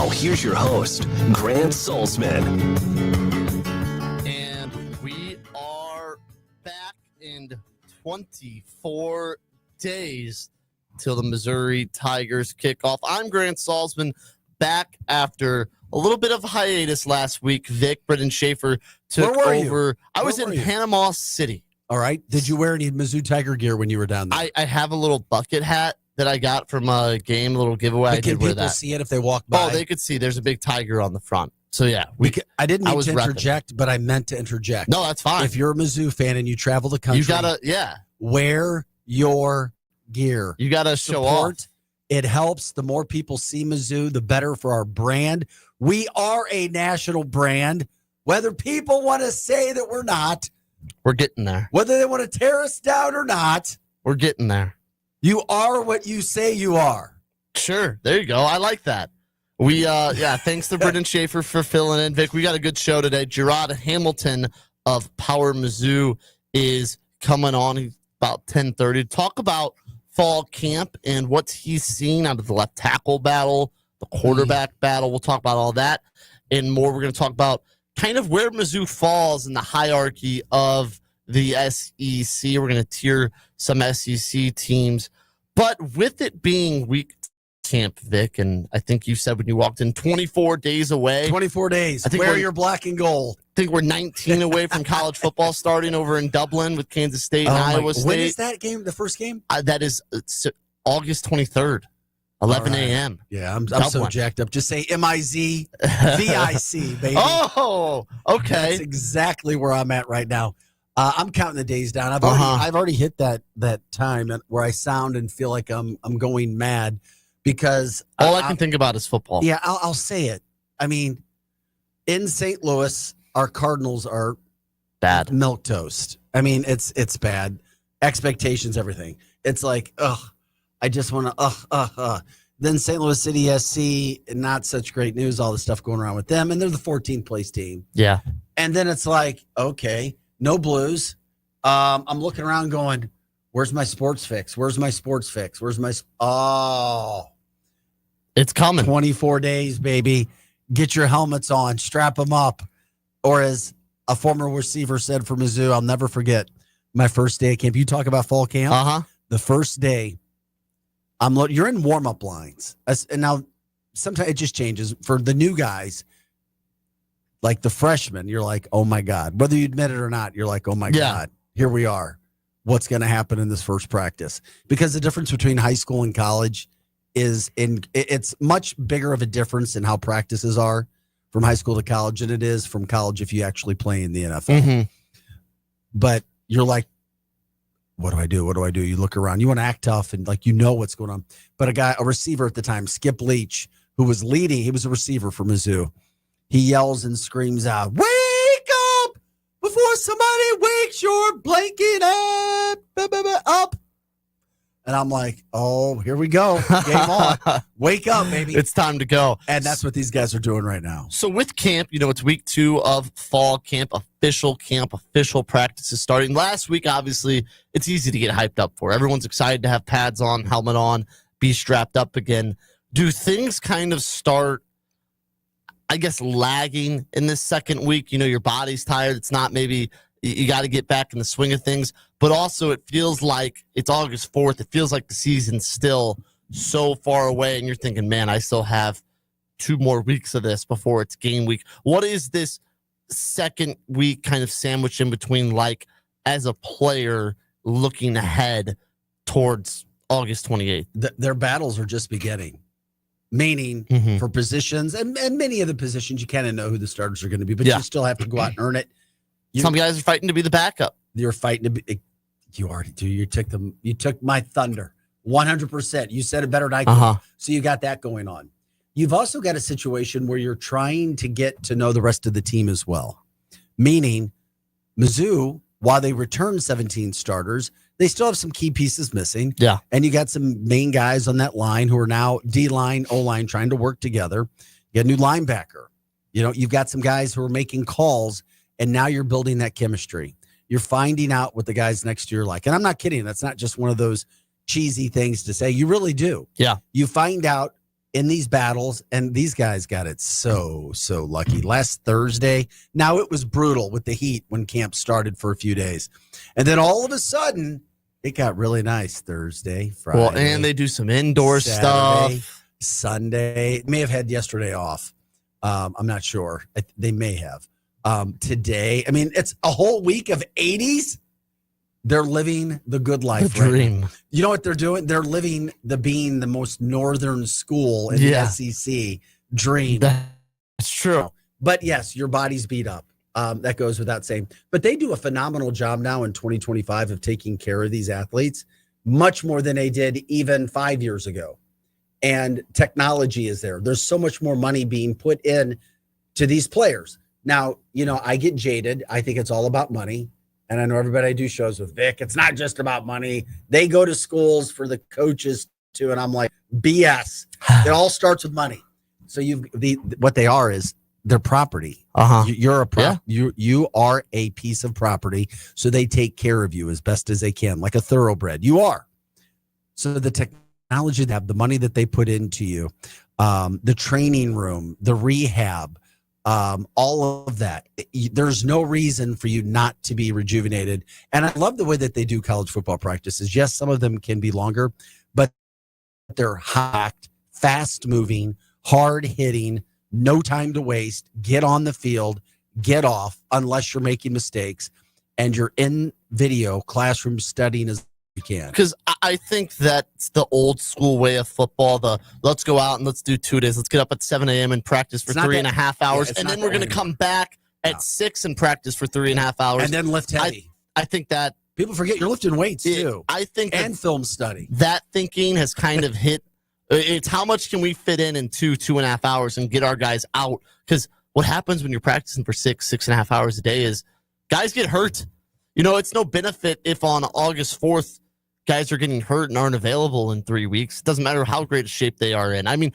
Now here's your host, Grant Salzman. And we are back in 24 days till the Missouri Tigers kickoff. I'm Grant Salzman, back after a little bit of a hiatus last week. Vic, Brendan Schaefer took over. I was in Panama City. All right. Did you wear any Mizzou Tiger gear when you were down there? I have a little bucket hat that I got from a game, a little giveaway. But can people see it if they walk by? Oh, they could see. There's a big tiger on the front. So, yeah. I didn't mean to interject, but I meant to interject. No, that's fine. If you're a Mizzou fan and you travel the country, you got to, wear your gear. You got to show off. It helps. The more people see Mizzou, the better for our brand. We are a national brand, whether people want to say that we're not. We're getting there. Whether they want to tear us down or not. We're getting there. You are what you say you are. Sure. There you go. I like that. We, thanks to Brendan Schaefer for filling in. Vic, we got a good show today. Gerard Hamilton of Power Mizzou is coming on about 10:30 to talk about fall camp and what he's seen out of the left tackle battle, the quarterback battle. We'll talk about all that and more. We're going to talk about kind of where Mizzou falls in the hierarchy of the SEC. We're going to tier some SEC teams. But with it being week camp, Vic, and I think you said when you walked in, 24 days away. 24 days. Wear your black and gold. I think we're 19 away from college football starting over in Dublin with Kansas State and Iowa State. When is that game, the first game? That is August 23rd, 11 a.m. Yeah, I'm so jacked up. Just say M-I-Z-V-I-C, baby. Oh, okay. That's exactly where I'm at right now. I'm counting the days down. I've already hit that time where I sound and feel like I'm going mad because all I can think about is football. Yeah, I'll say it. I mean, in St. Louis, our Cardinals are bad. Milk toast. I mean, it's bad. Expectations, everything. It's like, I just want to, Then St. Louis City SC, not such great news, all the stuff going around with them, and they're the 14th place team. Yeah. And then it's like, okay, no Blues. I'm looking around going, where's my sports fix? Where's my sports fix? Where's my it's coming. 24 days, baby. Get your helmets on, strap them up. Or as a former receiver said for Mizzou, I'll never forget my first day of camp. You talk about fall camp. The first day, you're in warm-up lines. And now sometimes it just changes. For the new guys, like the freshmen, you're like, oh my God. Whether you admit it or not, you're like, oh my God, here we are. What's going to happen in this first practice? Because the difference between high school and college it's much bigger of a difference in how practices are from high school to college than it is from college if you actually play in the NFL. Mm-hmm. But you're like, what do I do? What do I do? You look around. You want to act tough and like you know what's going on. But a receiver at the time, Skip Leach, who was leading, he was a receiver for Mizzou. He yells and screams out, "Wake up before somebody wakes your blanket up." And I'm like, oh, here we go. Game on. Wake up, baby. It's time to go. And that's what these guys are doing right now. So with camp, it's week 2 of fall camp, official practices starting. Last week, obviously, it's easy to get hyped up for. Everyone's excited to have pads on, helmet on, be strapped up again. Do things kind of start, I guess, lagging in this second week? Your body's tired. It's not maybe you got to get back in the swing of things. But also it feels like it's August 4th. It feels like the season's still so far away. And you're thinking, man, I still have 2 more weeks of this before it's game week. What is this second week kind of sandwich in between like as a player looking ahead towards August 28th? Their battles are just beginning. Meaning for positions, and many of the positions, you kind of know who the starters are going to be, but you still have to go out and earn it. Some guys are fighting to be the backup. You're fighting to be. You already do. You took my thunder 100%. You said it better than I could. So you got that going on. You've also got a situation where you're trying to get to know the rest of the team as well. Meaning, Mizzou, while they return 17 starters, they still have some key pieces missing. Yeah. And you got some main guys on that line who are now D-line, O-line trying to work together. You got a new linebacker. You've got some guys who are making calls, and now you're building that chemistry. You're finding out what the guys next to you are like. And I'm not kidding. That's not just one of those cheesy things to say. You really do. Yeah. You find out in these battles, and these guys got it so lucky. Last Thursday, now it was brutal with the heat when camp started for a few days. And then all of a sudden, it got really nice Thursday, Friday. Well, and they do some indoor Saturday, stuff. Sunday. May have had yesterday off. I'm not sure. They may have. Today, I mean, it's a whole week of 80s. They're living the good life. The dream. Right? You know what they're doing? They're living being the most northern school in the SEC dream. That's true. But yes, your body's beat up. That goes without saying. But they do a phenomenal job now in 2025 of taking care of these athletes, much more than they did even 5 years ago. And technology is there. There's so much more money being put in to these players. Now, you know, I get jaded. I think it's all about money. And I know everybody I do shows with Vic, it's not just about money. They go to schools for the coaches too. And I'm like, BS. It all starts with money. So what they are is their property. You're you are a piece of property. So they take care of you as best as they can, like a thoroughbred. You are. So the technology they have, the money that they put into you, the training room, the rehab, all of that. There's no reason for you not to be rejuvenated. And I love the way that they do college football practices. Yes, some of them can be longer, but they're hacked, fast moving, hard hitting, no time to waste. Get on the field, get off unless you're making mistakes, and you're in video classroom studying as you can. Because I think that's the old school way of football. The let's go out and let's do 2 days. Let's get up at 7 a.m. and practice for 3.5 hours. And then we're going to come back at 6 and practice for 3.5 hours. And then lift heavy. I think that people forget you're lifting weights too. I think and film study. That thinking has kind of hit. It's how much can we fit in 2.5 hours and get our guys out? Because what happens when you're practicing for 6.5 hours a day is guys get hurt. You know, it's no benefit if on August 4th, guys are getting hurt and aren't available in 3 weeks. It doesn't matter how great a shape they are in. I mean,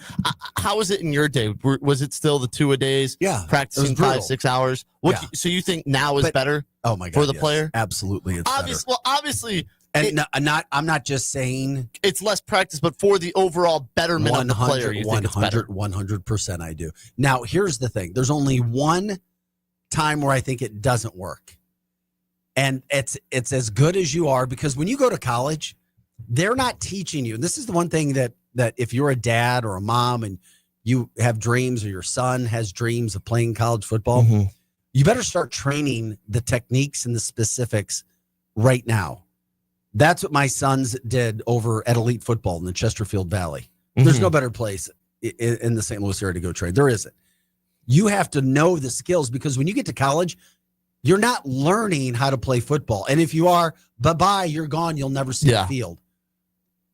how was it in your day? Was it still the 2 a days? Yeah. Practicing 5-6 hours? So you think now is better oh my God, for the player? Absolutely. It's better. Well, obviously. And I'm not just saying it's less practice, but for the overall betterment of the player, you think it's better. 100% I do. Now, here's the thing. There's only one time where I think it doesn't work. And it's as good as you are, because when you go to college, they're not teaching you. And this is the one thing that if you're a dad or a mom and you have dreams, or your son has dreams of playing college football, you better start training the techniques and the specifics right now. That's what my sons did over at Elite Football in the Chesterfield Valley. There's no better place in the St. Louis area to go train. There isn't. You have to know the skills, because when you get to college, you're not learning how to play football. And if you are, bye-bye, you're gone. You'll never see the field.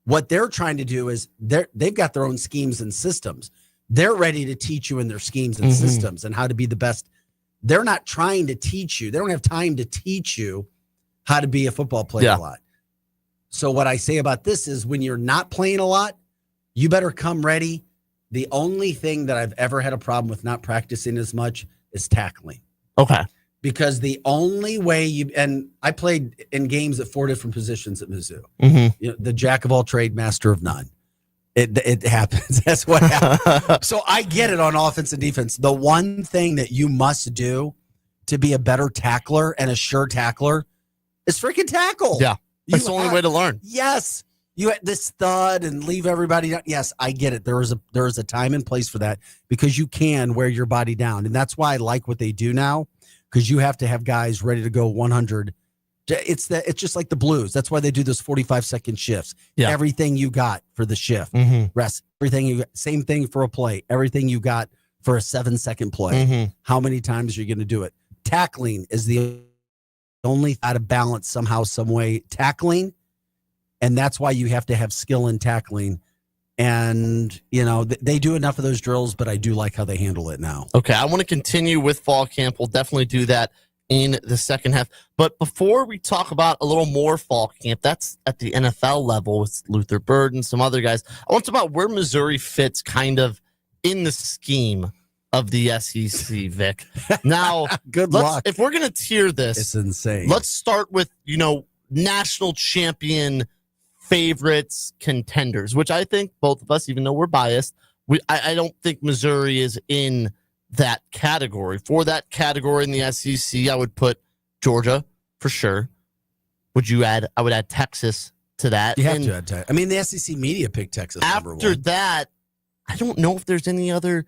What they're trying to do is they've got their own schemes and systems. They're ready to teach you in their schemes and systems and how to be the best. They're not trying to teach you. They don't have time to teach you how to be a football player a lot. So what I say about this is, when you're not playing a lot, you better come ready. The only thing that I've ever had a problem with not practicing as much is tackling. Okay. Because the only way and I played in games at 4 different positions at Miz-Zou. You know, the jack of all trade, master of none. It happens. That's what happens. So I get it on offense and defense. The one thing that you must do to be a better tackler and a sure tackler is freaking tackle. Yeah. That's the only way to learn. Yes. You had this stud and leave everybody down. Yes, I get it. There is a time and place for that, because you can wear your body down. And that's why I like what they do now, because you have to have guys ready to go 100. It's just like the Blues. That's why they do those 45-second shifts. Yeah. Everything you got for the shift. Rest. Everything you got. Same thing for a play. Everything you got for a 7-second play. How many times are you going to do it? Tackling is the only out of balance somehow, some way, tackling. And that's why you have to have skill in tackling. And, you know, they do enough of those drills, but I do like how they handle it now. Okay, I want to continue with fall camp. We'll definitely do that in the second half. But before we talk about a little more fall camp, that's at the NFL level with Luther Bird and some other guys. I want to talk about where Missouri fits kind of in the scheme of the SEC, Vic. Now, good luck. If we're going to tier this, it's insane. Let's start with, you know, national champion favorites, contenders, which I think both of us, even though we're biased, I don't think Missouri is in that category. For that category in the SEC, I would put Georgia for sure. I would add Texas to that. You have to add Texas. I mean, the SEC media picked Texas number one. After that, I don't know if there's any other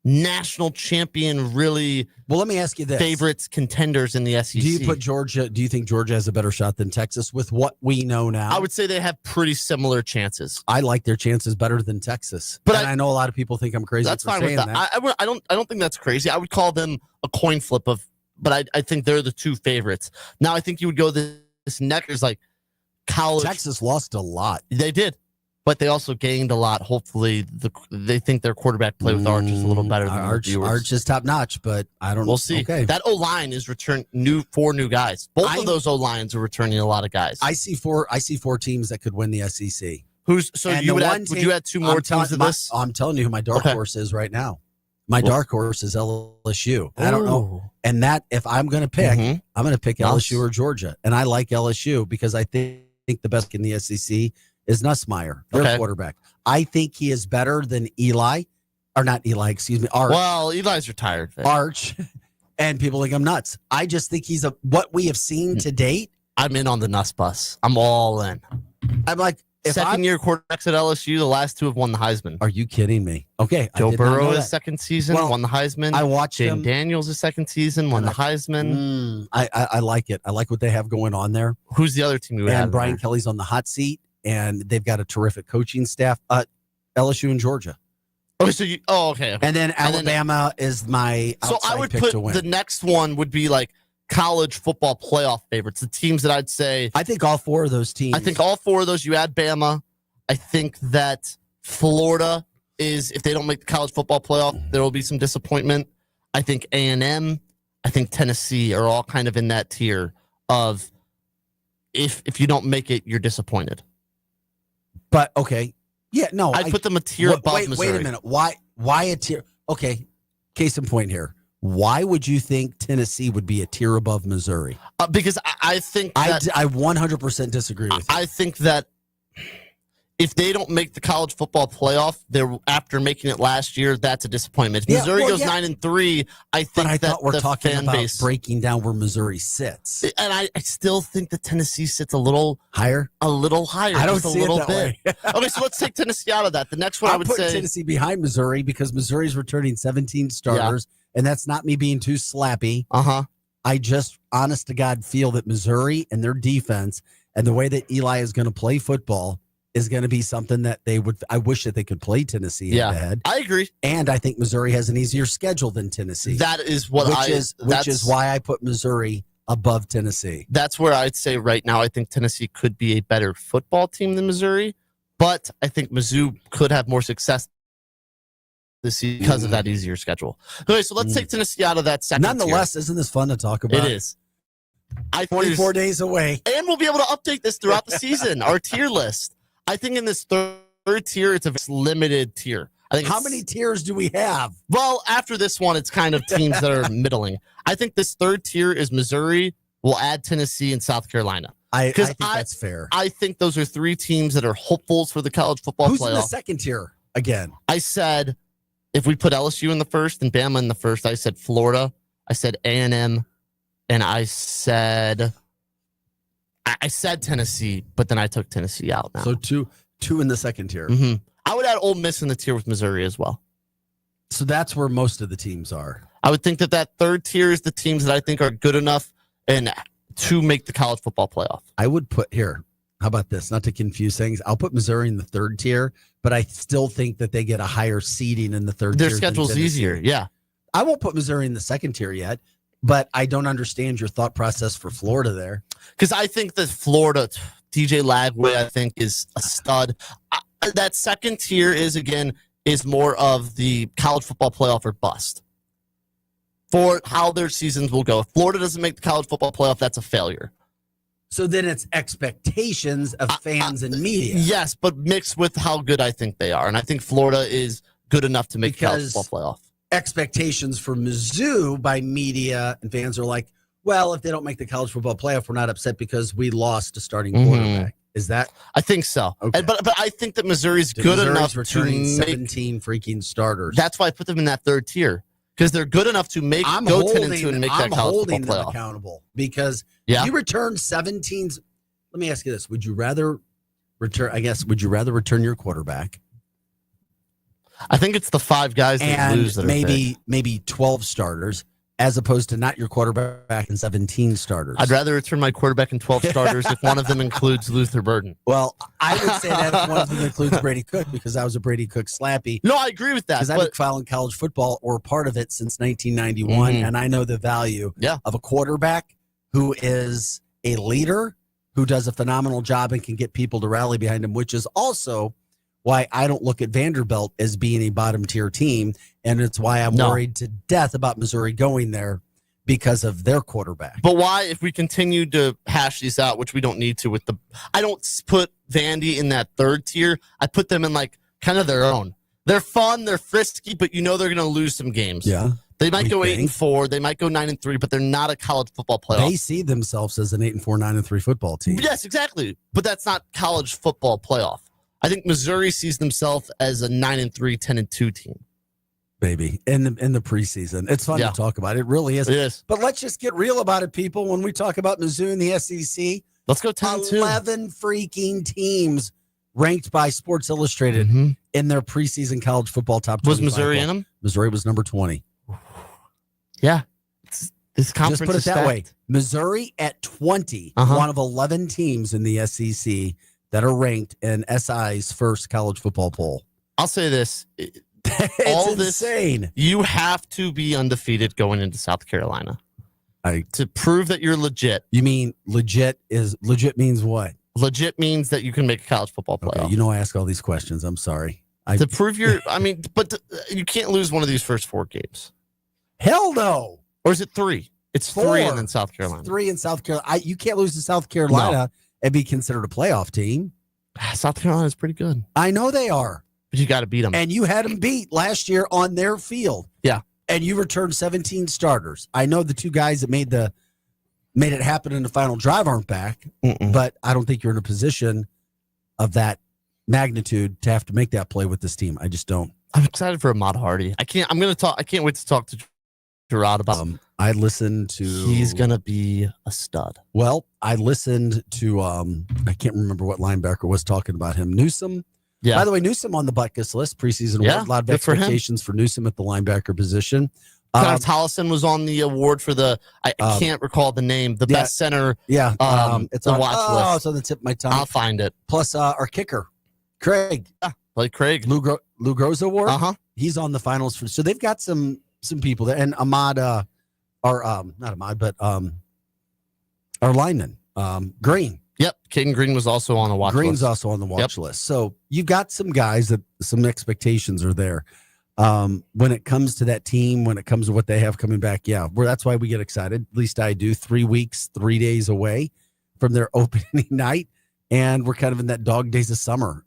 national champion really. Well, let me ask you this: favorites, contenders in the SEC. Do you put Georgia? Do you think Georgia has a better shot than Texas with what we know now? I would say they have pretty similar chances. I like their chances better than Texas, but I know a lot of people think I'm crazy. That's fine with that. I don't think that's crazy. I would call them a coin flip but I think they're the two favorites. Now I think you would go this next is like college. Texas lost a lot. They did. But they also gained a lot. Hopefully, they think their quarterback play with Arch is a little better than Arch is top notch, but I don't know. We'll see. Okay. That O-line is returning four new guys. Both of those O-lines are returning a lot of guys. I see four teams that could win the SEC. Would you add two more teams to this? I'm telling you who my dark horse is right now. My dark horse is LSU. I don't know. And that if I'm going to pick, I'm going to pick LSU or Georgia. And I like LSU because I think the best in the SEC is Nussmeier, their quarterback. I think he is better than Arch. Well, Eli's retired. Arch, and people think I'm nuts. I just think he's what we have seen to date. I'm in on the Nuss bus. I'm all in. I'm like, second-year quarterbacks at LSU, the last two have won the Heisman. Are you kidding me? Okay. Joe Burrow his second season, won the Heisman. I watched him. Daniels' his second season, won the Heisman. I like it. I like what they have going on there. Who's the other team you would have? And Brian Kelly's on the hot seat. And they've got a terrific coaching staff. LSU and Georgia. Okay, okay. And then Alabama is my outside so I would pick put to win. The next one would be like college football playoff favorites. The teams that I'd say. I think all four of those teams. I think all four of those. You add Bama. I think that Florida is, if they don't make the college football playoff, there will be some disappointment. I think A&M. I think Tennessee are all kind of in that tier of if you don't make it, you're disappointed. But okay, yeah, no, I'd put them a tier above Missouri. Wait a minute, why a tier? Okay, case in point here. Why would you think Tennessee would be a tier above Missouri? Because I think that I 100% disagree with you. I think that if they don't make the college football playoff, after making it last year, that's a disappointment. If Missouri goes 9-3, I think we're talking fan about base breaking down where Missouri sits, and I still think that Tennessee sits a little higher. I don't see it that way. Okay, so let's take Tennessee out of that. The next one I would say Tennessee behind Missouri because Missouri's returning 17 starters, and that's not me being too slappy. I just, honest to God, feel that Missouri and their defense and the way that Eli is going to play football is going to be something that I wish that they could play Tennessee head-to-head. I agree. And I think Missouri has an easier schedule than Tennessee. That is which is why I put Missouri above Tennessee. That's where I'd say right now I think Tennessee could be a better football team than Missouri, but I think Mizzou could have more success this season because of that easier schedule. Okay, so let's take Tennessee out of that second Nonetheless, tier. Isn't this fun to talk about? It is. 24 days away. And we'll be able to update this throughout the season, our tier list. I think in this third tier, it's a limited tier. I think how many tiers do we have? Well, after this one, it's kind of teams that are middling. I think this third tier is Missouri. We'll add Tennessee and South Carolina. I think that's fair. I think those are three teams that are hopefuls for the college football playoff. Who's in the second tier again? I said if we put LSU in the first and Bama in the first, I said Florida. I said A&M, and I said Tennessee, but then I took Tennessee out now. So two in the second tier. I would add Ole Miss in the tier with Missouri as well. So that's where most of the teams are. I would think that third tier is the teams that I think are good enough and to make the college football playoff. I would put here. How about this? Not to confuse things. I'll put Missouri in the third tier, but I still think that they get a higher seeding in the third tier. Their schedule's easier. Yeah. I won't put Missouri in the second tier yet, but I don't understand your thought process for Florida there. Because I think that Florida, DJ Lagway, I think is a stud. That second tier is more of the college football playoff or bust for how their seasons will go. If Florida doesn't make the college football playoff, that's a failure. So then it's expectations of fans and media. Yes, but mixed with how good I think they are. And I think Florida is good enough to make the college football playoff. Expectations for Mizzou by media and fans are like, well, if they don't make the college football playoff, we're not upset because we lost a starting quarterback. Is that? I think so. Okay. But I think that Missouri's good enough to returning make 17 freaking starters. That's why I put them in that third tier because they're good enough to make go 10-2 and make that college football playoff. Them accountable because yeah. you return 17. Let me ask you this: would you rather return? I guess would you rather return your quarterback? I think it's the 5 guys that lose that maybe 12 starters, as opposed to not your quarterback and 17 starters. I'd rather return my quarterback and 12 starters if one of them includes Luther Burden. Well, I would say that if one of them includes Brady Cook because I was a Brady Cook slappy. No, I agree with that. Because I've been following college football or part of it since 1991, and I know the value of a quarterback who is a leader, who does a phenomenal job and can get people to rally behind him, which is also why I don't look at Vanderbilt as being a bottom-tier team, and it's why I'm worried to death about Missouri going there because of their quarterback. But why, if we continue to hash these out, which we don't need to I don't put Vandy in that third tier. I put them in like kind of their own. They're fun, they're frisky, but you know they're going to lose some games. Yeah. They might go 8-4, they might go 9-3, but they're not a college football playoff. They see themselves as an 8-4, 9-3 football team. Yes, exactly. But that's not college football playoff. I think Missouri sees themselves as a 9-3, 10-2 team. Baby, in the preseason. It's fun to talk about. It really is. It is. But let's just get real about it, people. When we talk about Mizzou and the SEC, let's go 10-2. 11 freaking teams ranked by Sports Illustrated in their preseason college football top 25. Was Missouri in them? Missouri was number 20. Yeah. This conference just put it that way. Missouri at 20, one of 11 teams in the SEC that are ranked in SI's first college football poll. I'll say this. It's insane. You have to be undefeated going into South Carolina to prove that you're legit. You mean legit means what? Legit means that you can make a college football playoff. Okay, I ask all these questions. I'm sorry. To prove you can't lose one of these first 4 games. Hell no. Or is it 3? It's 4. 3 and then South Carolina. 3 in South Carolina. You can't lose to South Carolina and be considered a playoff team. South Carolina is pretty good. I know they are. But you got to beat them. And you had them beat last year on their field. Yeah. And you returned 17 starters. I know the 2 guys that made it happen in the final drive aren't back, but I don't think you're in a position of that magnitude to have to make that play with this team. I just don't. I'm excited for Ahmad Hardy. I can't wait to talk to Gerard about I listened to he's gonna be a stud. Well, I listened to I can't remember what linebacker was talking about him. Newsome. Yeah. By the way, Newsome on the bucket list preseason award. A lot of expectations for Newsome at the linebacker position. Tollison was on the award for the I can't recall the name. The best center. Yeah. It's on watch list. It's on the tip of my tongue. I'll find it. Plus our kicker, Craig. Yeah, like Craig. Lou Groza award. He's on the finals so they've got some people there, and Ahmad, not Ahmad, but our lineman, Green. Yep, Caden Green was also on a watch Green's list. also on the watch list. So you've got some guys that some expectations are there. When it comes to that team, when it comes to what they have coming back, that's why we get excited. At least I do. 3 weeks, 3 days away from their opening night, and we're kind of in that dog days of summer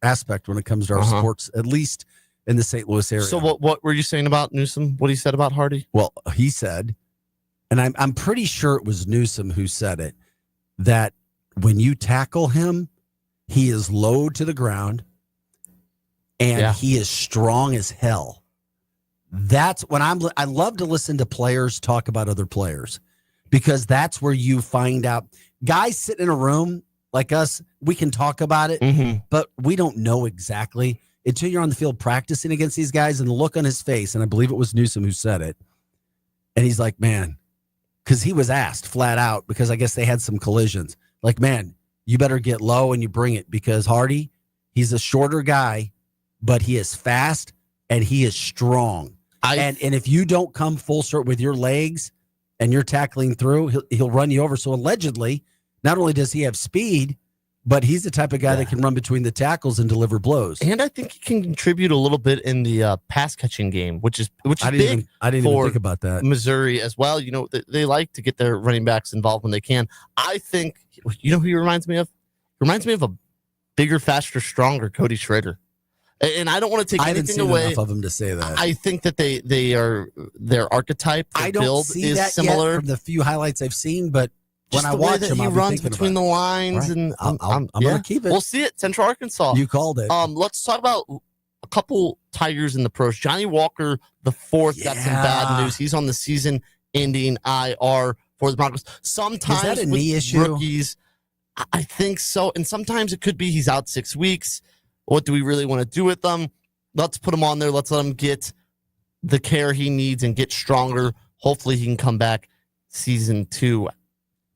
aspect when it comes to our sports, at least in the St. Louis area. So what were you saying about Newsome? What he said about Hardy? Well, he said, and I'm pretty sure it was Newsome who said it, that when you tackle him, he is low to the ground and he is strong as hell. That's when I love to listen to players talk about other players, because that's where you find out. Guys sitting in a room like us, we can talk about it, but we don't know exactly until you're on the field practicing against these guys, and the look on his face, and I believe it was Newsome who said it, and he's like, man, because he was asked flat out, because I guess they had some collisions, like, man, you better get low and you bring it, because Hardy, he's a shorter guy, but he is fast and he is strong. And if you don't come full short with your legs and you're tackling through, he'll run you over. So allegedly, not only does he have speed, but he's the type of guy that can run between the tackles and deliver blows. And I think he can contribute a little bit in the pass catching game, which is big. I didn't even think about that. Missouri as well. They like to get their running backs involved when they can. I think, who he reminds me of? He reminds me of a bigger, faster, stronger Cody Schrader. And I don't want to take anything away. Enough of him to say that. I think that their archetype, I don't build see is that similar. Yet from the few highlights I've seen, but Just when I the way watch that him, he I'll be runs thinking between the about lines, Right. and I'm yeah, going to keep it. We'll see it. Central Arkansas. You called it. Let's talk about a couple Tigers in the pros. Johnny Walker, the fourth, got some bad news. He's on the season-ending IR for the Broncos. Sometimes Is that a with knee issue? rookies, I think so. And sometimes it could be he's out 6 weeks. What do we really want to do with them? Let's put him on there. Let's let him get the care he needs and get stronger. Hopefully he can come back season 2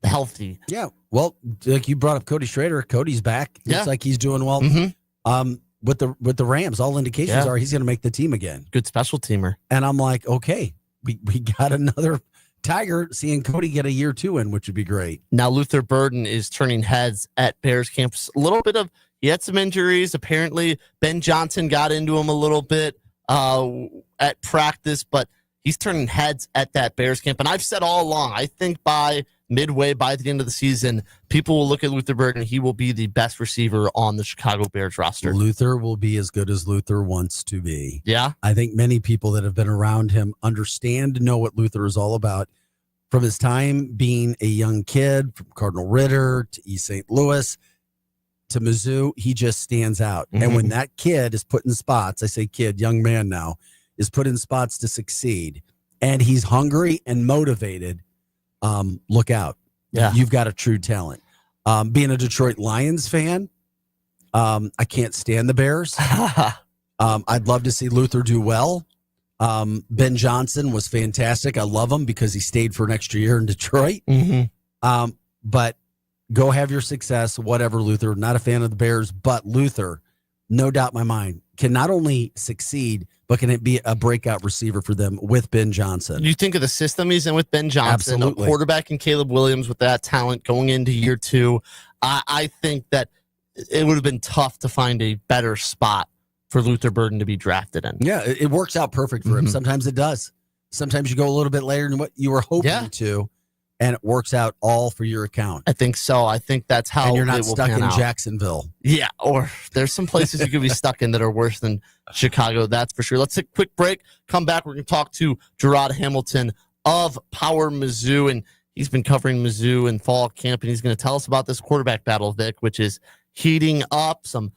healthy. Yeah. Well, like you brought up Cody Schrader. Cody's back. Looks like he's doing well. Mm-hmm. With the Rams, all indications are he's going to make the team again. Good special teamer. And I'm like, okay, we got another Tiger. Seeing Cody get a year 2 in, which would be great. Now Luther Burden is turning heads at Bears camp. A little bit of, he had some injuries. Apparently Ben Johnson got into him a little bit at practice, but he's turning heads at that Bears camp. And I've said all along, I think by the end of the season, people will look at Luther Burden. He will be the best receiver on the Chicago Bears roster. Luther will be as good as Luther wants to be. Yeah. I think many people that have been around him know what Luther is all about. From his time being a young kid, from Cardinal Ritter to East St. Louis to Mizzou, he just stands out. Mm-hmm. And when that kid is put in spots, I say kid, young man now, is put in spots to succeed, and he's hungry and motivated, look out. Yeah. You've got a true talent. Being a Detroit Lions fan, I can't stand the Bears. I'd love to see Luther do well. Ben Johnson was fantastic. I love him because he stayed for an extra year in Detroit. Mm-hmm. But go have your success, whatever, Luther. Not a fan of the Bears, but Luther, no doubt in my mind, can not only succeed, but can it be a breakout receiver for them with Ben Johnson? You think of the system he's in with Ben Johnson, Absolutely. A quarterback and Caleb Williams with that talent going into year 2. I think that it would have been tough to find a better spot for Luther Burden to be drafted in. Yeah, it works out perfect for him. Sometimes it does. Sometimes you go a little bit later than what you were hoping to, and it works out all for your account. I think so. I think that's how. And you're not it will stuck in pan out. Jacksonville. Yeah, or there's some places you could be stuck in that are worse than Chicago, that's for sure. Let's take a quick break. Come back. We're going to talk to Gerard Hamilton of Power Mizzou, and he's been covering Mizzou in fall camp, and he's going to tell us about this quarterback battle, Vic, which is heating up. Some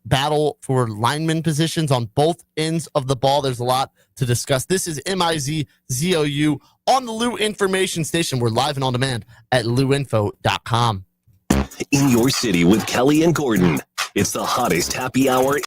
battle for lineman positions on both ends of the ball. There's a lot to discuss. This is MIZZOU on the Lou Information Station. We're live and on demand at louinfo.com. In your city with Kelly and Gordon. It's the hottest happy hour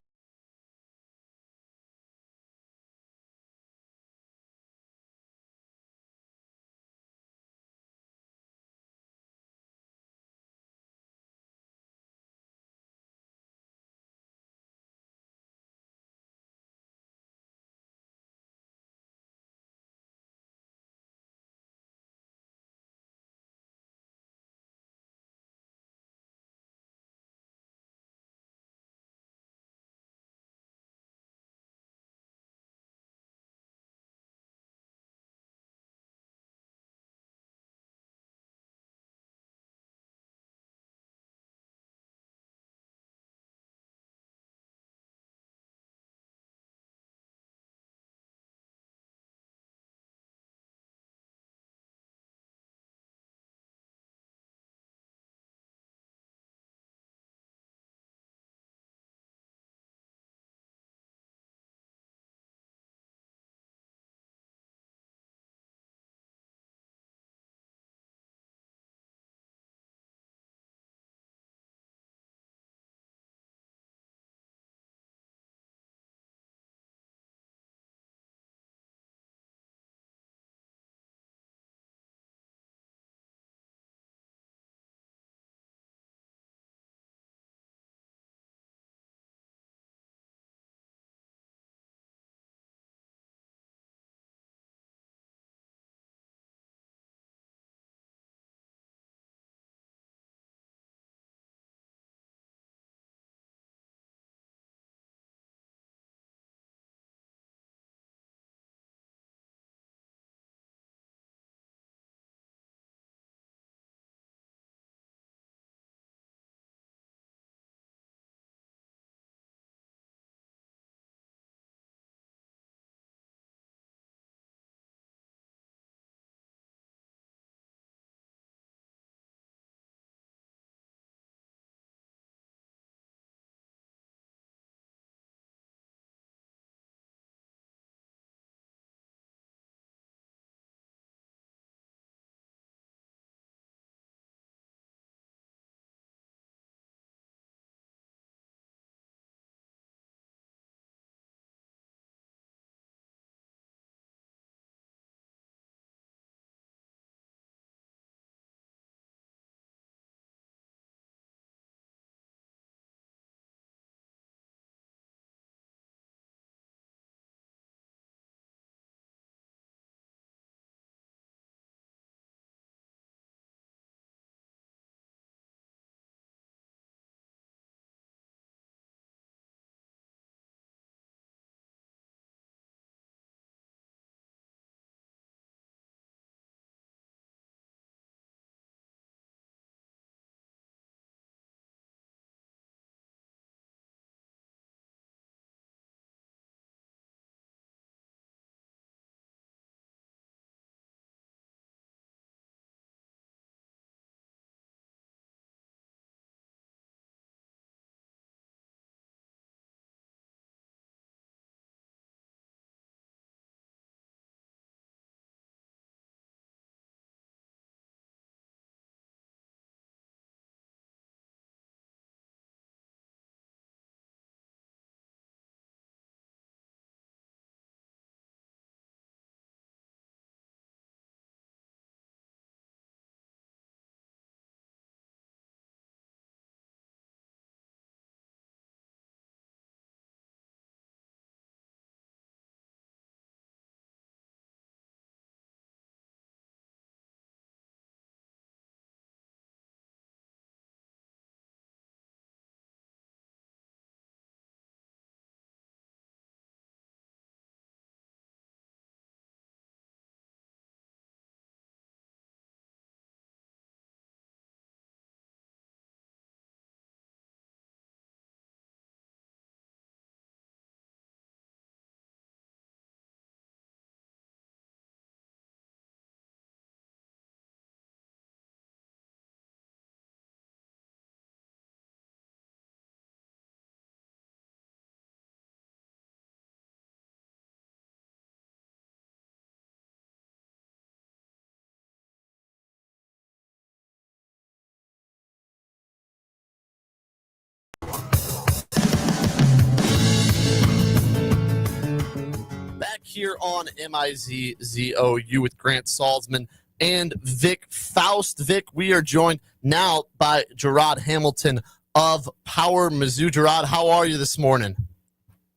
here on Mizzou with Grant Salzman and Vic Faust. Vic, we are joined now by Gerard Hamilton of Power Mizzou. Gerard, how are you this morning?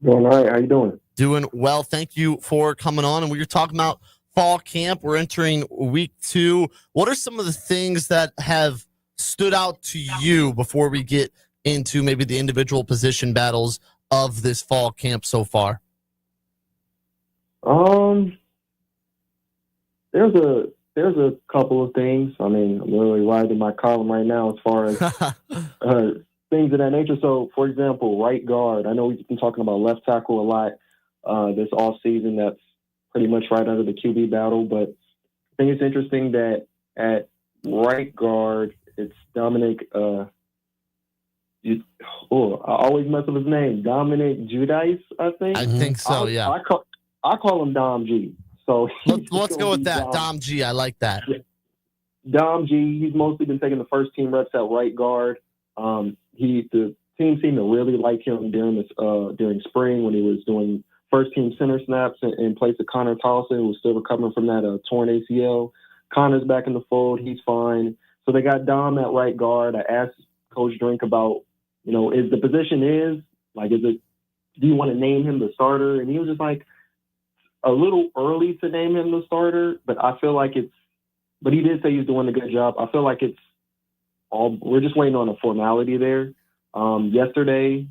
Doing all right. How you doing? Doing well. Thank you for coming on. And we were talking about fall camp. We're entering week 2. What are some of the things that have stood out to you before we get into maybe the individual position battles of this fall camp so far? There's a couple of things. I mean, I'm literally writing my column right now as far as things of that nature. So, for example, right guard. I know we've been talking about left tackle a lot this off season. That's pretty much right under the QB battle. But I think it's interesting that at right guard, it's Dominic. I always mess up his name. Dominic Judice, I think. I think so. Yeah. I call him Dom G. So let's go with that. Dom G. I like that. Dom G. He's mostly been taking the first team reps at right guard. The team seemed to really like him during spring when he was doing first team center snaps in place of Connor Tolson, who was still recovering from that torn ACL. Connor's back in the fold. He's fine. So they got Dom at right guard. I asked Coach Drink about, is the position do you want to name him the starter? And he was just like, a little early to name him the starter, but I feel like but he did say he's doing a good job. I feel like we're just waiting on a formality there. Yesterday,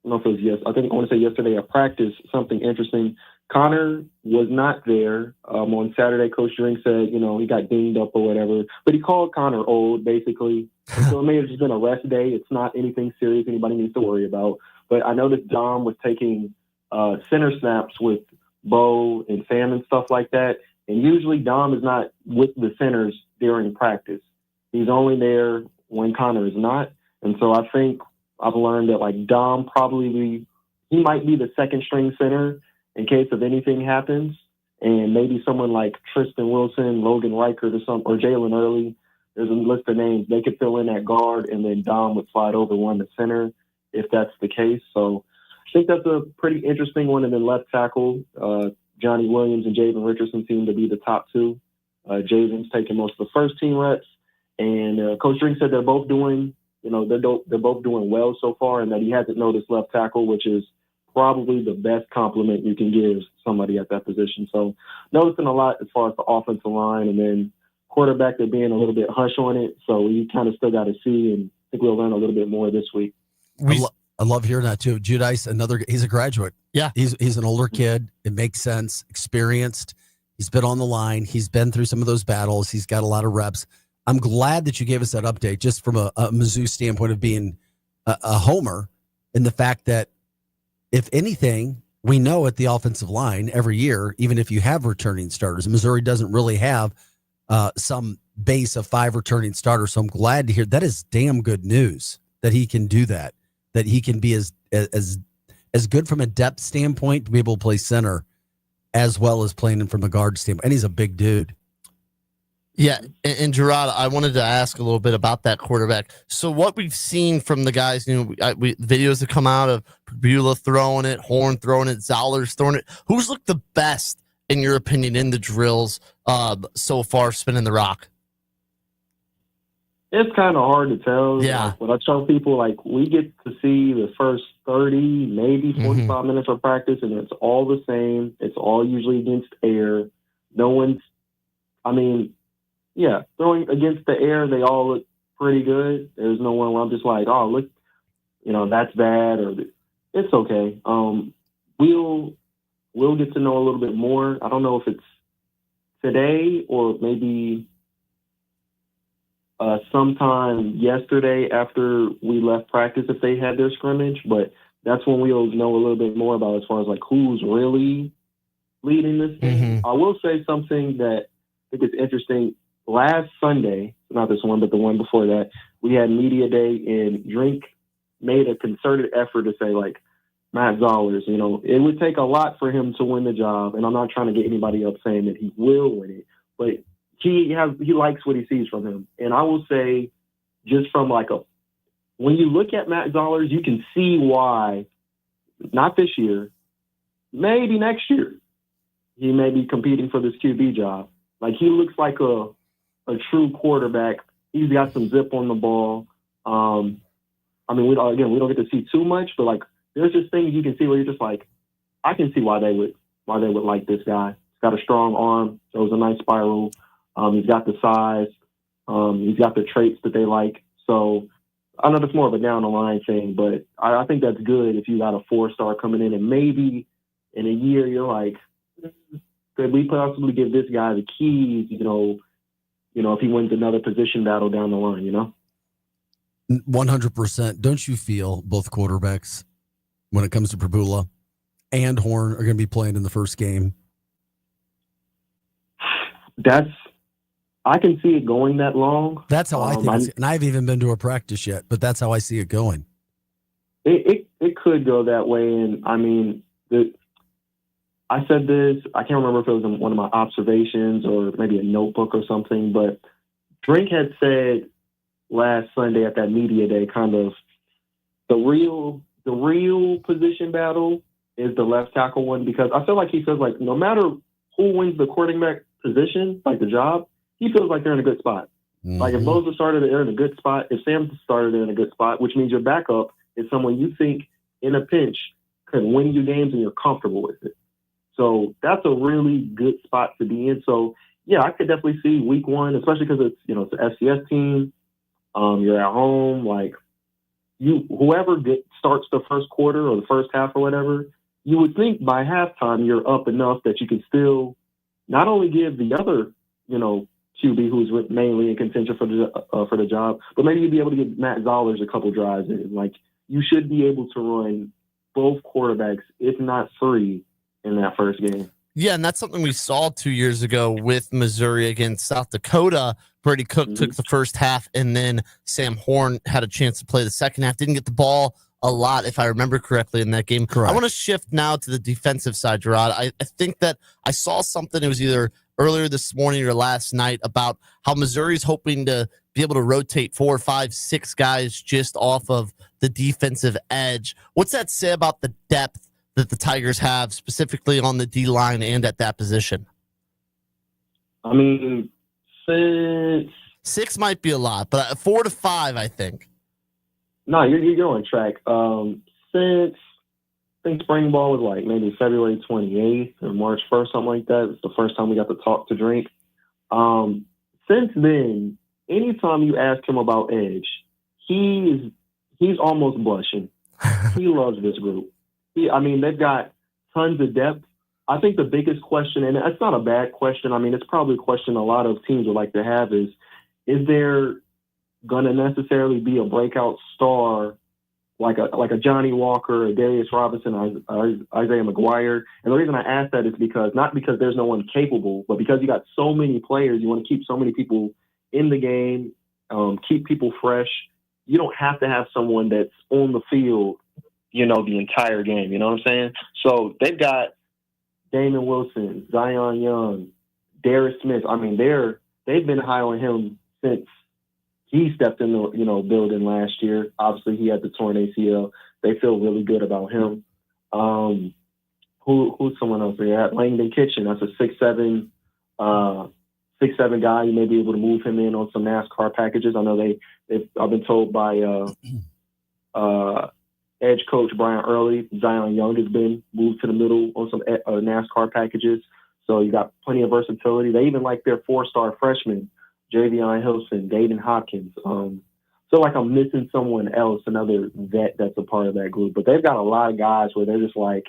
I don't know if it was I want to say yesterday at practice, something interesting. Connor was not there. On Saturday, Coach Drink said, he got dinged up or whatever, but he called Connor old, basically. So it may have just been a rest day. It's not anything serious anybody needs to worry about. But I noticed Dom was taking center snaps with Bo and Sam and stuff like that. And usually Dom is not with the centers during practice. He's only there when Connor is not. And so I think I've learned that Dom he might be the second string center in case of anything happens. And maybe someone like Tristan Wilson, Logan Reichert or Jalen Early, there's a list of names. They could fill in at guard and then Dom would slide over one to center if that's the case. So I think that's a pretty interesting one. And then left tackle, Johnny Williams and Javen Richardson seem to be the top two. Javen's taking most of the first team reps. And Coach Drink said they're both doing, they're both doing well so far, and that he hasn't noticed left tackle, which is probably the best compliment you can give somebody at that position. So noticing a lot as far as the offensive line, and then quarterback, they're being a little bit hush on it. So we kind of still got to see, and I think we'll learn a little bit more this week. I love hearing that too. Judice, he's a graduate. Yeah. He's an older kid. It makes sense. Experienced. He's been on the line. He's been through some of those battles. He's got a lot of reps. I'm glad that you gave us that update just from a Mizzou standpoint of being a homer, in the fact that if anything, we know at the offensive line every year, even if you have returning starters, Missouri doesn't really have some base of 5 returning starters. So I'm glad to hear that is damn good news that he can do that he can be as good from a depth standpoint to be able to play center as well as playing from a guard standpoint. And he's a big dude. Yeah, and Gerard, I wanted to ask a little bit about that quarterback. So what we've seen from the guys, videos that come out of Beulah throwing it, Horn throwing it, Zoller's throwing it. Who's looked the best, in your opinion, in the drills so far, spinning the rock? It's kind of hard to tell. Yeah. But I tell people, we get to see the first 30, maybe 45 minutes of practice, and it's all the same. It's all usually against air. Throwing against the air, they all look pretty good. There's no one where I'm just like, oh, look, that's bad, or it's okay. We'll get to know a little bit more. I don't know if it's today or maybe sometime yesterday after we left practice if they had their scrimmage, but that's when we'll know a little bit more about as far as who's really leading this thing. I will say something that I think is interesting. Last Sunday, not this one, but the one before that, we had media day, and Drink made a concerted effort to say, Matt Zollers, it would take a lot for him to win the job. And I'm not trying to get anybody up saying that he will win it, but he likes what he sees from him. And I will say, just from when you look at Matt Zollers, you can see why, not this year, maybe next year, he may be competing for this QB job. Like, he looks like a true quarterback. He's got some zip on the ball. I mean, we don't get to see too much, but like, there's just things you can see where you're just like, I can see why they would like this guy. He's got a strong arm, throws a nice spiral. He's got the size. He's got the traits that they like. So I know that's more of a down the line thing, but I think that's good if you got a 4-star coming in, and maybe in a year you're like, could we possibly give this guy the keys? If he wins another position battle down the line, 100%. Don't you feel both quarterbacks, when it comes to Prabula and Horn, are going to be playing in the first game? I can see it going that long. That's how I think and I haven't even been to a practice yet, but that's how I see it going. It could go that way, and I mean, I said this, I can't remember if it was in one of my observations or maybe a notebook or something, but Drink had said last Sunday at that media day, kind of the real position battle is the left tackle one, because I feel like he feels like no matter who wins the quarterback position, like the job, he feels like they're in a good spot. Mm-hmm. Like if Bosa started, they're in a good spot. If Sam started, they're in a good spot, which means your backup is someone you think in a pinch could win you games and you're comfortable with it. So that's a really good spot to be in. So yeah, I could definitely see week one, especially because it's an FCS team. You're at home, like whoever starts the first quarter or the first half or whatever, you would think by halftime you're up enough that you can still not only give the other, QB who's mainly in contention for the job, but maybe you'd be able to give Matt Zollers a couple drives in. Like, you should be able to run both quarterbacks, if not three, in that first game. Yeah, and that's something we saw 2 years ago with Missouri against South Dakota. Brady Cook took the first half, and then Sam Horn had a chance to play the second half. Didn't get the ball a lot, if I remember correctly, in that game. Correct. I want to shift now to the defensive side, Gerard. I think that I saw something, it was either earlier this morning or last night, about how Missouri's hoping to be able to rotate 4, 5, 6 guys just off of the defensive edge. What's that say about the depth that the Tigers have, specifically on the D-line and at that position? I mean, 6 might be a lot, but 4 to 5, I think. No, you're on track. Since I think spring ball was like maybe February 28th or March 1st, something like that. It's the first time we got to talk to Drink. Since then, anytime you ask him about edge, he's almost blushing. He loves this group. They've got tons of depth. I think the biggest question, and it's not a bad question, it's probably a question a lot of teams would like to have, is there going to necessarily be a breakout star like a Johnny Walker, a Darius Robinson, Isaiah McGuire? And the reason I ask that is not because there's no one capable, but because you got so many players, you want to keep so many people in the game, keep people fresh. You don't have to have someone that's on the field, the entire game. You know what I'm saying? So they've got Damon Wilson, Zion Young, Darius Smith. They've been high on him since he stepped in the building last year. Obviously, he had the torn ACL. They feel really good about him. Who's someone else they had? Langdon Kitchen. That's a 6'7" guy. You may be able to move him in on some NASCAR packages. I know I've been told by edge coach Brian Early, Zion Young has been moved to the middle on some NASCAR packages. So you got plenty of versatility. They even like their 4-star freshman, Javion Hilson, Dayton Hopkins. So like I'm missing someone else, another vet that's a part of that group. But they've got a lot of guys where they're just like,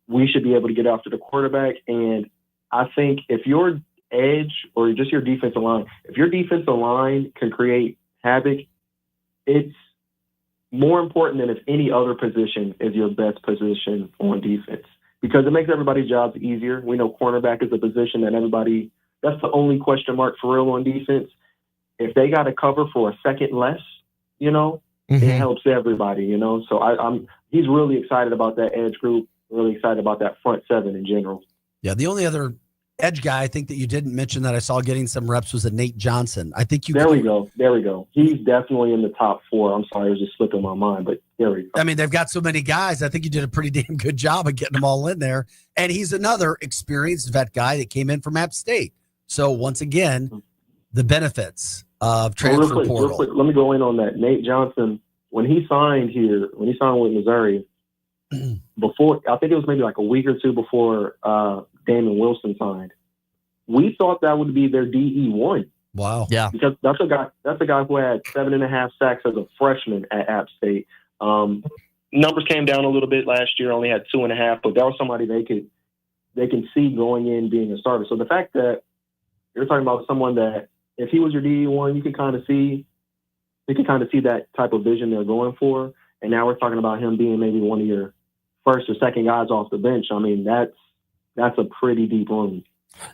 we should be able to get after the quarterback. And I think if your edge or just your defensive line, if your defensive line can create havoc, it's more important than if any other position is your best position on defense, because it makes everybody's jobs easier. We know cornerback is a position that that's the only question mark for real on defense. If they got to cover for a second less, it helps everybody, So he's really excited about that edge group, really excited about that front seven in general. Yeah, the only other edge guy I think that you didn't mention that I saw getting some reps was a Nate Johnson. I think There we go. He's definitely in the top 4. I'm sorry, it was just slipping my mind, but there we go. I mean, they've got so many guys. I think you did a pretty damn good job of getting them all in there. And he's another experienced vet guy that came in from App State. So once again, the benefits of transfer portal. Real quick, let me go in on that. Nate Johnson, when he signed with Missouri, before, I think it was maybe like a week or two before Damon Wilson signed, we thought that would be their DE1. Wow. Yeah. Because that's a guy who had 7.5 sacks as a freshman at App State. Numbers came down a little bit last year, only had 2.5, but that was somebody they can see going in being a starter. So the fact that you're talking about someone that if he was your DE1, you can kind of see that type of vision they're going for. And now we're talking about him being maybe one of your first or second guys off the bench. I mean, that's a pretty deep room.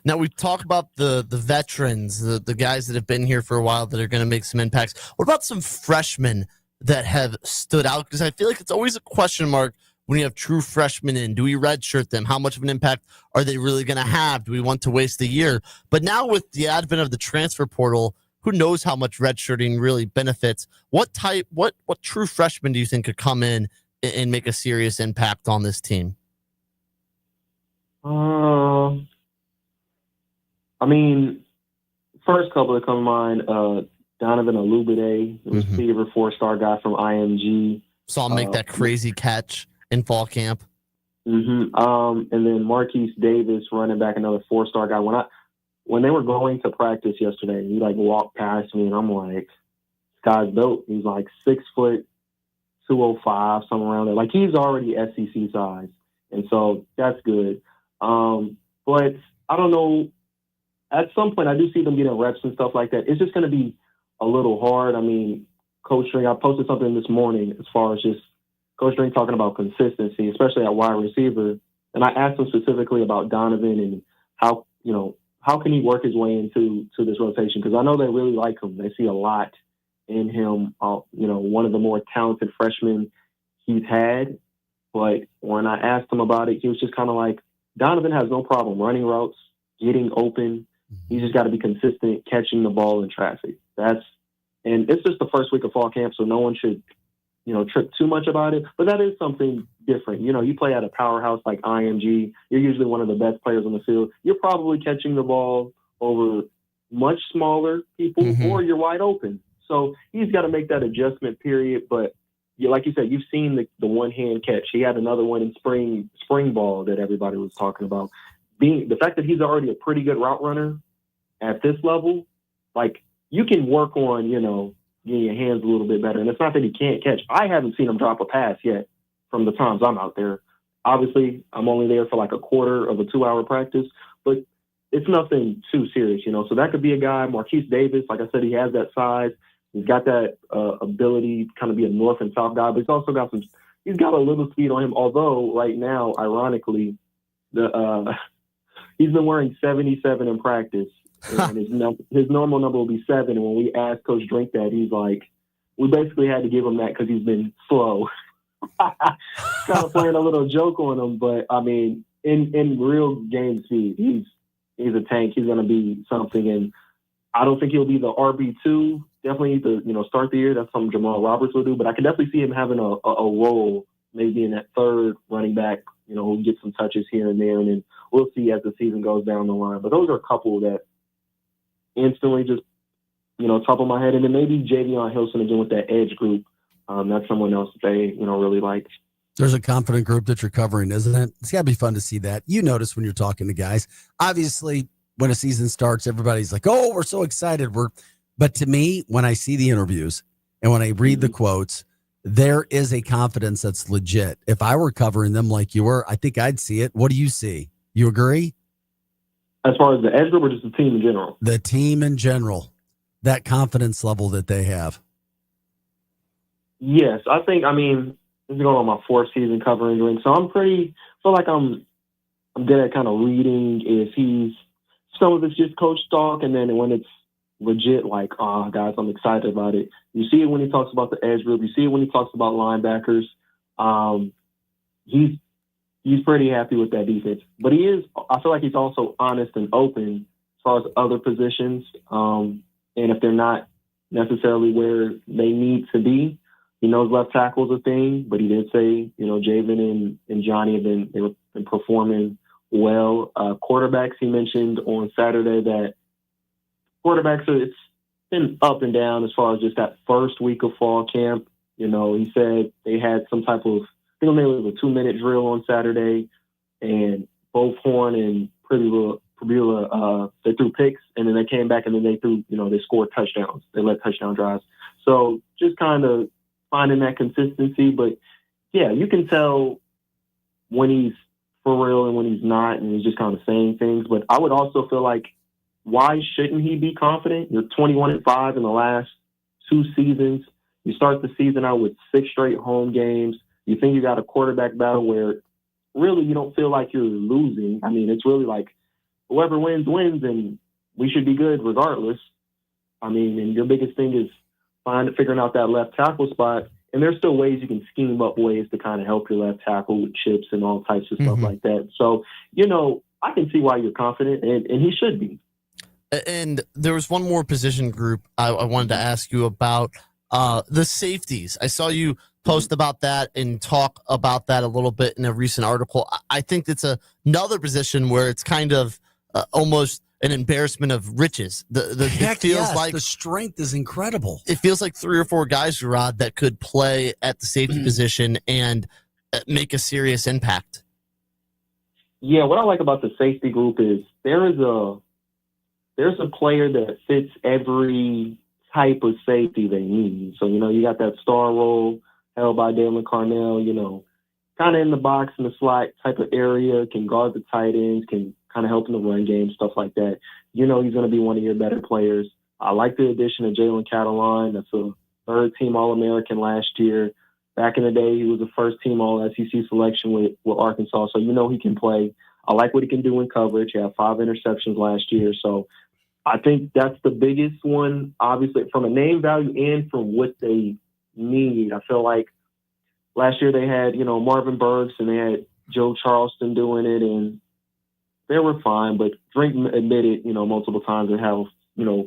Now, we talk about the veterans, the guys that have been here for a while that are going to make some impacts. What about some freshmen that have stood out? Because I feel like it's always a question mark when you have true freshmen in. Do we redshirt them? How much of an impact are they really going to have? Do we want to waste the year? But now with the advent of the transfer portal, who knows how much redshirting really benefits? What true freshman do you think could come in and make a serious impact on this team? I mean, first couple that come to mind, Donovan Olubide, receiver, 4-star guy from IMG. Saw him make that crazy catch in fall camp. And then Marquise Davis, running back, another 4-star guy. When they were going to practice yesterday, he walked past me, and I'm like, this guy's dope. He's like 6 foot, 205, somewhere around there. Like, he's already SEC size, and so that's good. But I don't know. At some point, I do see them getting reps and stuff like that. It's just going to be a little hard. I mean, Coach String, I posted something this morning as far as just Coach String talking about consistency, especially at wide receiver. And I asked him specifically about Donovan and how can he work his way into this rotation? Because I know they really like him. They see a lot in him. One of the more talented freshmen he's had. But when I asked him about it, he was just kind of like, Donovan has no problem running routes, getting open. He's just got to be consistent, catching the ball in traffic. And it's just the first week of fall camp, so no one should, trip too much about it. But that is something different. You play at a powerhouse like IMG. You're usually one of the best players on the field. You're probably catching the ball over much smaller people, or you're wide open. So he's got to make that adjustment period. But like you said, you've seen the one-hand catch. He had another one in spring ball that everybody was talking about. The fact that he's already a pretty good route runner at this level, like, you can work on, getting your hands a little bit better. And it's not that he can't catch. I haven't seen him drop a pass yet from the times I'm out there. Obviously, I'm only there for like a quarter of a 2-hour practice, but it's nothing too serious, So that could be a guy. Marquise Davis, like I said, he has that size. He's got that ability to kind of be a north and south guy, but he's also got he's got a little speed on him. Although right now, ironically, he's been wearing 77 in practice. And his normal number will be 7. And when we asked Coach Drink that, he's like, we basically had to give him that because he's been slow. Kind of playing a little joke on him, but I mean, in real game speed, he's a tank. He's going to be something, and I don't think he'll be the RB2. Definitely the start the year. That's something Jamal Roberts will do, but I can definitely see him having a role, maybe in that third running back. Who'll get some touches here and there, and then we'll see as the season goes down the line. But those are a couple that instantly just, top of my head. And then maybe Javion Hilson again with that edge group. That's someone else that they, really like. There's a confident group that you're covering, isn't it? It's got to be fun to see that. You notice when you're talking to guys. Obviously, when a season starts, everybody's like, oh, we're so excited. But to me, when I see the interviews and when I read the quotes, there is a confidence that's legit. If I were covering them like you were, I think I'd see it. What do you see? You agree? As far as the edge group or just the team in general? The team in general, that confidence level that they have. Yes, I think, this is going on my 4th season covering Drink, so feel like I'm good at kind of reading some of it's just coach talk, and then when it's legit, like, guys, I'm excited about it. You see it when he talks about the edge group. You see it when he talks about linebackers. he's pretty happy with that defense. But I feel like he's also honest and open as far as other positions. And if they're not necessarily where they need to be, he knows left tackle's a thing, but he did say, Javen and Johnny have been performing well. Quarterbacks, he mentioned on Saturday that quarterbacks, it's been up and down as far as just that first week of fall camp. He said they had some type of, I think it was a 2-minute drill on Saturday, and both Horn and Pribula, they threw picks, and then they came back and then they threw, they scored touchdowns. They led touchdown drives. So just kind of finding that consistency. But yeah, you can tell when he's for real and when he's not, and he's just kind of saying things. But I would also feel like, why shouldn't he be confident? You're 21-5 in the last 2 seasons. You start the season out with 6 straight home games. You think you got a quarterback battle where really you don't feel like you're losing. I mean, it's really like whoever wins, and we should be good regardless. I mean, and your biggest thing is figuring out that left tackle spot. And there's still ways you can scheme up ways to kind of help your left tackle with chips and all types of stuff like that. So, I can see why you're confident, and he should be. And there was one more position group I wanted to ask you about, the safeties. I saw you post about that and talk about that a little bit in a recent article. I think it's another position where it's kind of almost an embarrassment of riches. It feels like the strength is incredible. It feels like 3 or 4 guys, Rod, that could play at the safety position and make a serious impact. Yeah, what I like about the safety group is there's a player that fits every type of safety they need. So, you got that star role held by Dalen Carnell, kind of in the box, in the slot type of area, can guard the tight ends, can kind of help in the run game, stuff like that. He's going to be one of your better players. I like the addition of Jalen Catalon. That's a 3rd-team All-American last year. Back in the day, he was a 1st-team All-SEC selection with Arkansas, so he can play. I like what he can do in coverage. He had 5 interceptions last year, so I think that's the biggest one, obviously, from a name value and from what they need. I feel like last year they had, Marvin Burks and they had Joe Charleston doing it, and they were fine. But Drake admitted, multiple times they have,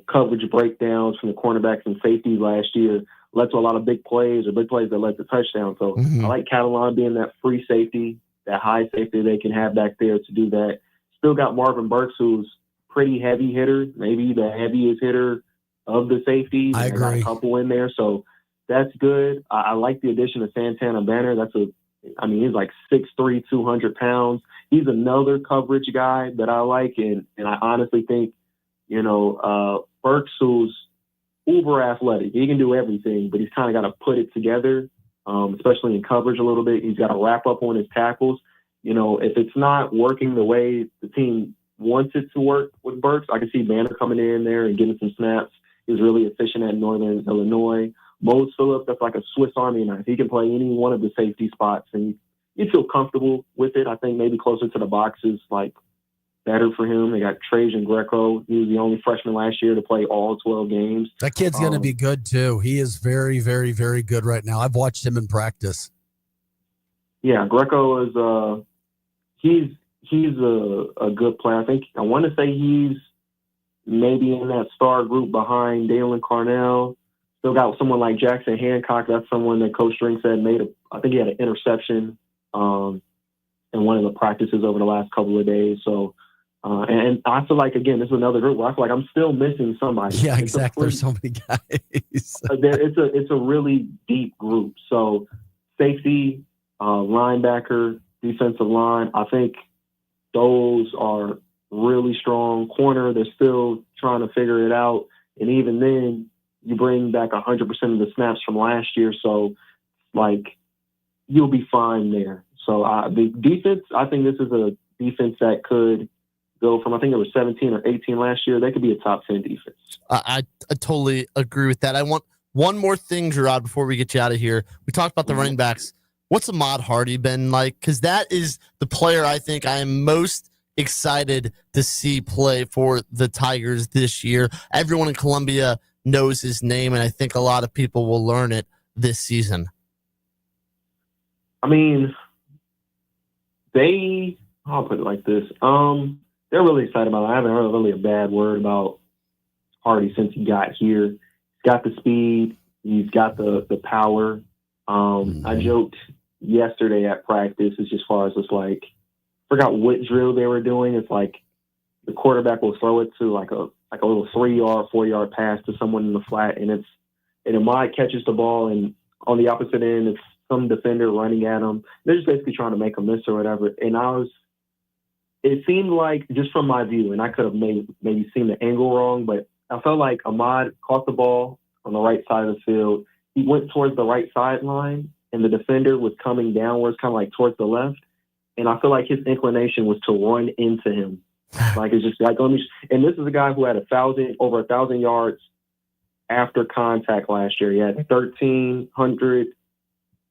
coverage breakdowns from the cornerbacks and safeties last year led to a lot of big plays that led to touchdowns. So I like Catalan being that free safety, that high safety they can have back there to do that. Still got Marvin Burks, who's pretty heavy hitter, maybe the heaviest hitter of the safeties. I agree. Got a couple in there, so that's good. I like the addition of Santana Banner. He's like 6'3", 200 pounds. He's another coverage guy that I like, and I honestly think, Burks, who's uber athletic, he can do everything, but he's kind of got to put it together, especially in coverage a little bit. He's got to wrap up on his tackles. If it's not working the way the team wants it to work with Burks, I can see Banner coming in there and getting some snaps. He's really efficient at Northern Illinois. Mose Phillips, that's like a Swiss Army knife. He can play any one of the safety spots, and you feel comfortable with it. I think maybe closer to the box is like better for him. They got Trajan Greco. He was the only freshman last year to play all 12 games. That kid's going to be good too. He is very, very, very good right now. I've watched him in practice. Yeah, Greco is he's a good player. I want to say he's maybe in that star group behind Dalen Carnell. Still got someone like Jackson Hancock. That's someone that Coach String said I think he had an interception in one of the practices over the last couple of days. So, and I feel like, again, this is another group where I feel like I'm still missing somebody. Yeah, exactly. There's so many guys. It's a really deep group. So safety, linebacker, defensive line, I think those are really strong. Corner, they're still trying to figure it out. And even then, you bring back 100% of the snaps from last year. So, you'll be fine there. So, the defense, I think this is a defense that could go from, I think it was 17 or 18 last year. They could be a top 10 defense. I totally agree with that. I want one more thing, Gerard, before we get you out of here. We talked about the running backs. What's Ahmad Hardy been like? Because that is the player I think I am most excited to see play for the Tigers this year. Everyone in Columbia knows his name, and I think a lot of people will learn it this season. I mean, I'll put it like this. They're really excited about it. I haven't heard really a bad word about Hardy since he got here. He's got the speed. He's got the power. I joked yesterday at practice as far as it's like, forgot what drill they were doing. It's like the quarterback will throw it to like a little 3-yard, 4-yard pass to someone in the flat, and Ahmad catches the ball, and on the opposite end, it's some defender running at him. They're just basically trying to make a miss or whatever. And it seemed like, just from my view, and I could have maybe seen the angle wrong, but I felt like Ahmad caught the ball on the right side of the field. He went towards the right sideline, and the defender was coming downwards, kind of like towards the left. And I feel like his inclination was to run into him. Like, it's just like, and this is a guy who had over 1,000 yards after contact last year. He had 1,300,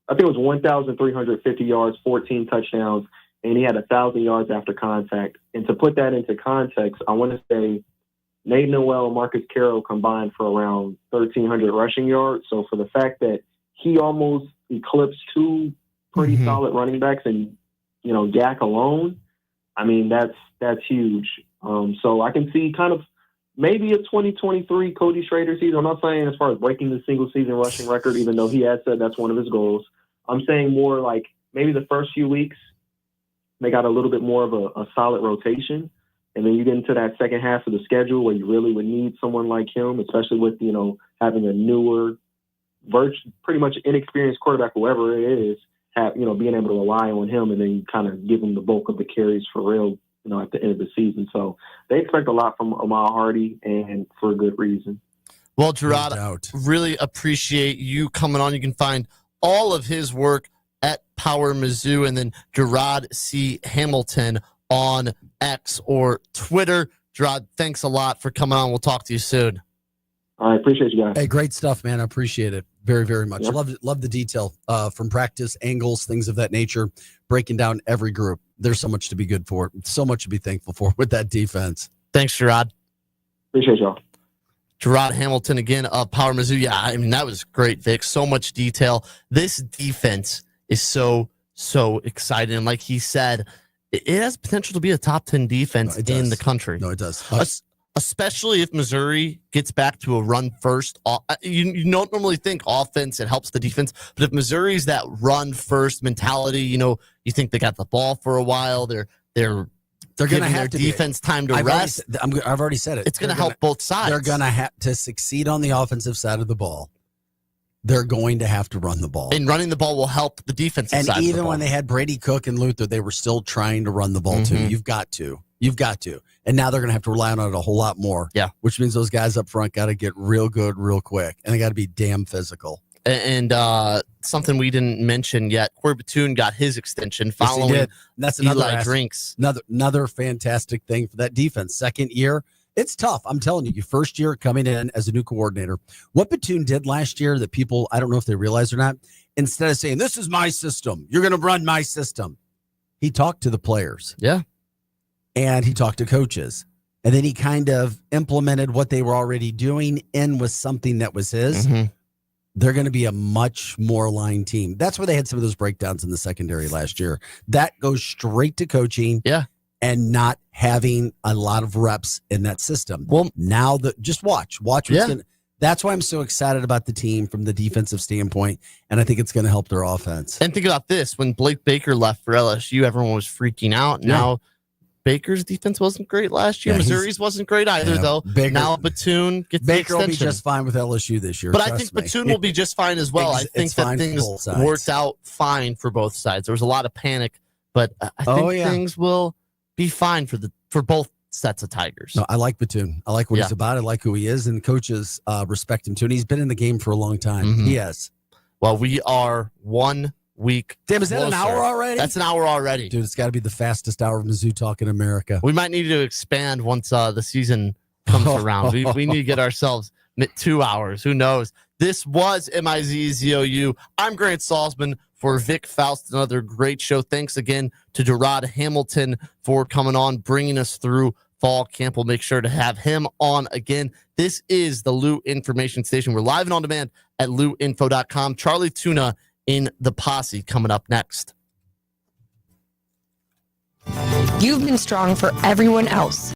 I think it was 1,350 yards, 14 touchdowns, and he had 1,000 yards after contact. And to put that into context, I want to say Nate Noel and Marcus Carroll combined for around 1,300 rushing yards. So for the fact that he almost eclipsed two pretty solid running backs and, Dak alone, I mean, that's huge. So I can see kind of maybe a 2023 Cody Schrader season. I'm not saying as far as breaking the single season rushing record, even though he has said that's one of his goals. I'm saying more like maybe the first few weeks, they got a little bit more of a solid rotation. And then you get into that second half of the schedule where you really would need someone like him, especially with, having a newer, pretty much inexperienced quarterback, whoever it is, being able to rely on him and then kind of give him the bulk of the carries for real, at the end of the season. So they expect a lot from Ahmad Hardy, and for a good reason. Well, Gerard, really appreciate you coming on. You can find all of his work at Power Mizzou, and then Gerard C. Hamilton on X or Twitter. Gerard, thanks a lot for coming on. We'll talk to you soon. All right, appreciate you guys. Hey, great stuff, man. I appreciate it very, very much. Yep. Love the detail from practice, angles, things of that nature, breaking down every group. There's so much to be good for, so much to be thankful for with that defense. Thanks, Gerard. Appreciate y'all. Gerard Hamilton again of Power Mizzou. Yeah, I mean, that was great, Vic. So much detail. This defense is so exciting. And like he said, it has potential to be a top 10 defense in the country. No, it does. Especially if Missouri gets back to a run first. You don't normally think offense, it helps the defense. But if Missouri's that run first mentality, you think they got the ball for a while. They're going to have their defense time to rest. I've already said it. It's going to help both sides. They're going to have to succeed on the offensive side of the ball. They're going to have to run the ball. And running the ball will help the defensive side of the ball. And even when they had Brady Cook and Luther, they were still trying to run the ball too. You've got to. And now they're going to have to rely on it a whole lot more. Yeah. Which means those guys up front got to get real good real quick. And they got to be damn physical. And something we didn't mention yet, Corey Batoon got his extension following yes, that's Eli Drinks. Another fantastic thing for that defense. Second year, it's tough. I'm telling you, your first year coming in as a new coordinator. What Batoon did last year that people, I don't know if they realize or not, instead of saying, this is my system, you're going to run my system, he talked to the players. Yeah. And he talked to coaches. And then he kind of implemented what they were already doing in with something that was his. They're going to be a much more aligned team. That's where they had some of those breakdowns in the secondary last year. That goes straight to coaching. Yeah. And not having a lot of reps in that system. Well, now just watch what's going to. That's why I'm so excited about the team from the defensive standpoint, and I think it's going to help their offense. And think about this: when Blake Baker left for LSU, everyone was freaking out. Yeah. Now, Baker's defense wasn't great last year. Yeah, Missouri's wasn't great either, though. Now Batoon gets Baker the will be just fine with LSU this year. But I think Batoon will be just fine as well. I think that things worked out fine for both sides. There was a lot of panic, but I think things will be fine for both sets of Tigers. No, I like Batoon. I like what he's about. I like who he is, and coaches respect him too. And he's been in the game for a long time. He has. Well, we are 1 week. Damn, is that an hour already? That's an hour already. Dude, it's got to be the fastest hour of Mizzou Talk in America. We might need to expand once the season comes around. We need to get ourselves 2 hours. Who knows? This was MIZZOU. I'm Grant Salzman for Vic Faust. Another great show. Thanks again to Gerard Hamilton for coming on, bringing us through fall camp. We'll make sure to have him on again. This is the Lou Information Station. We're live and on demand at louinfo.com. Charlie Tuna in the Posse coming up next. You've been strong for everyone else.